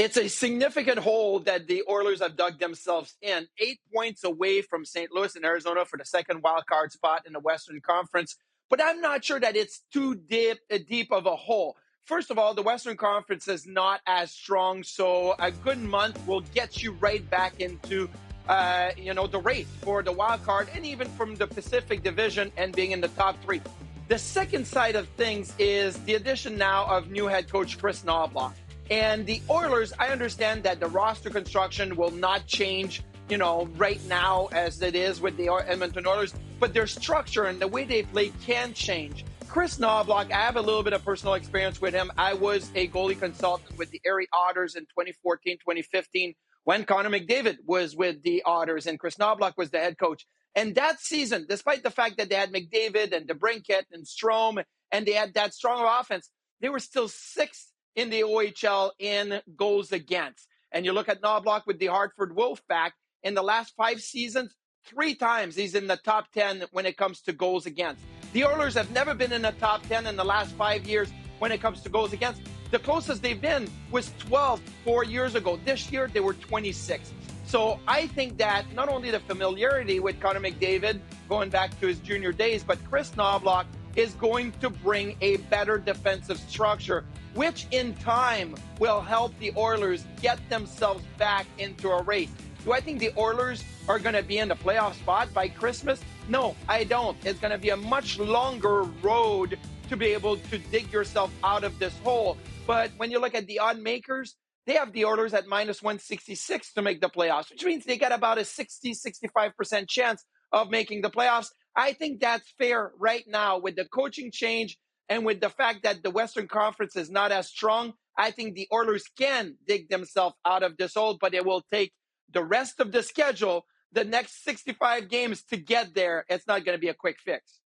It's a significant hole that the Oilers have dug themselves in, 8 points away from St. Louis and Arizona for the second wild card spot in the Western Conference. But I'm not sure that it's too deep of a hole. First of all, the Western Conference is not as strong, so a good month will get you right back into the race for the wild card, and even from the Pacific Division and being in the top three. The second side of things is the addition now of new head coach Chris Noblock. And the Oilers, I understand that the roster construction will not change, right now as it is with the Edmonton Oilers, but their structure and the way they play can change. Chris Noblock, I have a little bit of personal experience with him. I was a goalie consultant with the Erie Otters in 2014, 2015, when Connor McDavid was with the Otters and Chris Noblock was the head coach. And that season, despite the fact that they had McDavid and DeBrincat and Strome, and they had that strong offense, they were still sixth in the OHL in goals against. And you look at Knobloch with the Hartford Wolfpack, in the last 5 seasons, 3 times he's in the top 10 when it comes to goals against. The Oilers have never been in the top 10 in the last 5 years when it comes to goals against. The closest they've been was 12 4 years ago. This year, they were 26. So I think that not only the familiarity with Connor McDavid going back to his junior days, but Chris Noblock is going to bring a better defensive structure, which in time will help the Oilers get themselves back into a race. Do I think the Oilers are going to be in the playoff spot by Christmas? No, I don't. It's going to be a much longer road to be able to dig yourself out of this hole. But when you look at the odd makers, they have the Oilers at minus 166 to make the playoffs, which means they got about a 65% chance of making the playoffs. I think that's fair right now with the coaching change and with the fact that the Western Conference is not as strong. I think the Oilers can dig themselves out of this hole, but it will take the rest of the schedule, the next 65 games to get there. It's not going to be a quick fix.